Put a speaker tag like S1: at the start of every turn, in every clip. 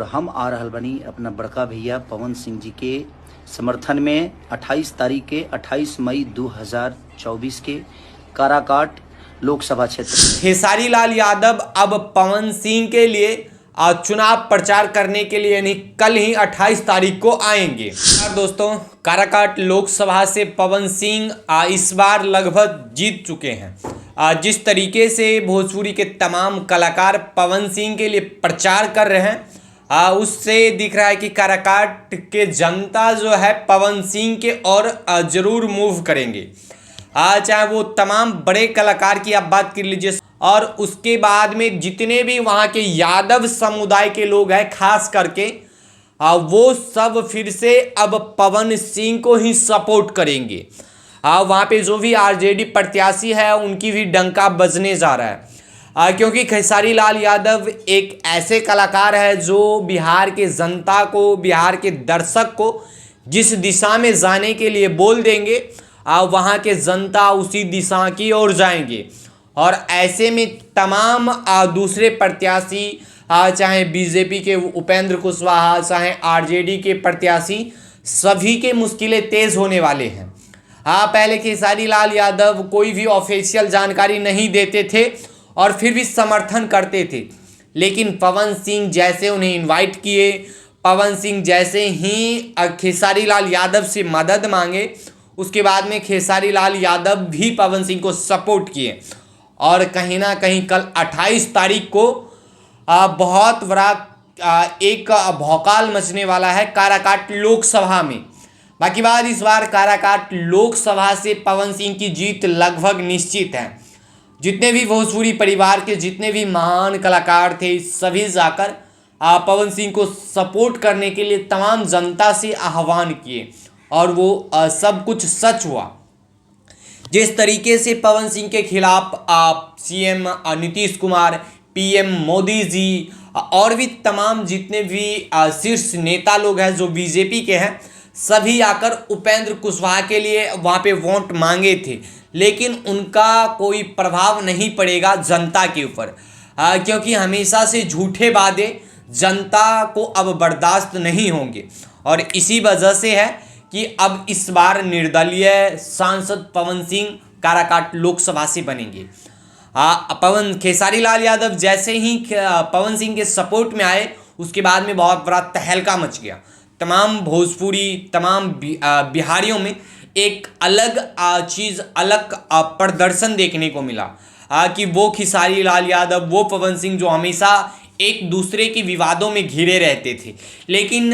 S1: हम आ रहल बनी अपना बड़का भैया पवन सिंह जी के समर्थन में 28 तारीख के 28 मई 2024 के काराकाट लोकसभा क्षेत्र।
S2: खेसारी लाल यादव अब पवन सिंह के लिए चुनाव प्रचार करने के लिए यानी कल ही 28 तारीख को आएंगे। दोस्तों, काराकाट लोकसभा से पवन सिंह इस बार लगभग जीत चुके हैं। जिस तरीके से भोजपुरी के तमाम कलाकार पवन सिंह के लिए प्रचार कर रहे हैं, उससे दिख रहा है कि काराकाट के जनता जो है पवन सिंह के और जरूर मूव करेंगे। चाहे वो तमाम बड़े कलाकार की आप बात कर लीजिए और उसके बाद में जितने भी वहाँ के यादव समुदाय के लोग हैं, खास करके वो सब फिर से अब पवन सिंह को ही सपोर्ट करेंगे। वहाँ पे जो भी आरजेडी प्रत्याशी है उनकी भी डंका बजने जा रहा है, क्योंकि खेसारी लाल यादव एक ऐसे कलाकार है जो बिहार के जनता को, बिहार के दर्शक को जिस दिशा में जाने के लिए बोल देंगे, वहाँ के जनता उसी दिशा की ओर जाएंगे। और ऐसे में तमाम दूसरे प्रत्याशी, चाहे बीजेपी के उपेंद्र कुशवाहा, चाहे आरजेडी के प्रत्याशी, सभी के मुश्किलें तेज होने वाले हैं। पहले खेसारी लाल यादव कोई भी ऑफिशियल जानकारी नहीं देते थे और फिर भी समर्थन करते थे, लेकिन पवन सिंह जैसे उन्हें इनवाइट किए, पवन सिंह जैसे ही खेसारी लाल यादव से मदद मांगे, उसके बाद में खेसारी लाल यादव भी पवन सिंह को सपोर्ट किए। और कहीं ना कहीं कल 28 तारीख को बहुत बड़ा एक भौकाल मचने वाला है काराकाट लोकसभा में। बाकी बात, इस बार काराकाट लोकसभा से पवन सिंह की जीत लगभग निश्चित है। जितने भी भोजपुरी परिवार के जितने भी महान कलाकार थे, सभी जाकर पवन सिंह को सपोर्ट करने के लिए तमाम जनता से आह्वान किए और वो सब कुछ सच हुआ। जिस तरीके से पवन सिंह के खिलाफ सीएम नीतीश कुमार, पीएम मोदी जी और भी तमाम जितने भी शीर्ष नेता लोग हैं जो बीजेपी के हैं, सभी आकर उपेंद्र कुशवाहा के लिए वहाँ पे वोट मांगे थे, लेकिन उनका कोई प्रभाव नहीं पड़ेगा जनता के ऊपर, क्योंकि हमेशा से झूठे वादे जनता को अब बर्दाश्त नहीं होंगे। और इसी वजह से है कि अब इस बार निर्दलीय सांसद पवन सिंह काराकाट लोकसभा से बनेंगे। खेसारी लाल यादव जैसे ही पवन सिंह के सपोर्ट में आए, उसके बाद में बहुत बड़ा तहलका मच गया। तमाम भोजपुरी, तमाम बिहारियों में एक अलग चीज़, अलग प्रदर्शन देखने को मिला कि वो खेसारी लाल यादव, वो पवन सिंह जो हमेशा एक दूसरे के विवादों में घिरे रहते थे, लेकिन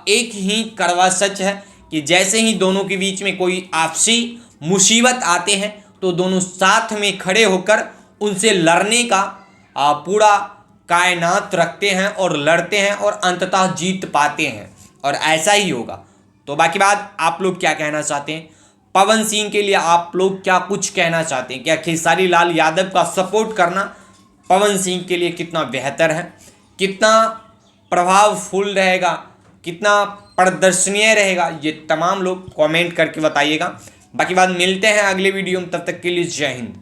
S2: एक ही कड़वा सच है कि जैसे ही दोनों के बीच में कोई आपसी मुसीबत आते हैं तो दोनों साथ में खड़े होकर उनसे लड़ने का पूरा कायनात रखते हैं और लड़ते हैं और अंततः जीत पाते हैं, और ऐसा ही होगा। तो बाकी बात, आप लोग क्या कहना चाहते हैं पवन सिंह के लिए? आप लोग क्या कुछ कहना चाहते हैं? क्या खेसारी लाल यादव का सपोर्ट करना पवन सिंह के लिए कितना बेहतर है, कितना प्रभावफुल रहेगा, कितना प्रदर्शनीय रहेगा? ये तमाम लोग कमेंट करके बताइएगा। बाकी बात, मिलते हैं अगले वीडियो में, तब तक के लिए जय हिंद।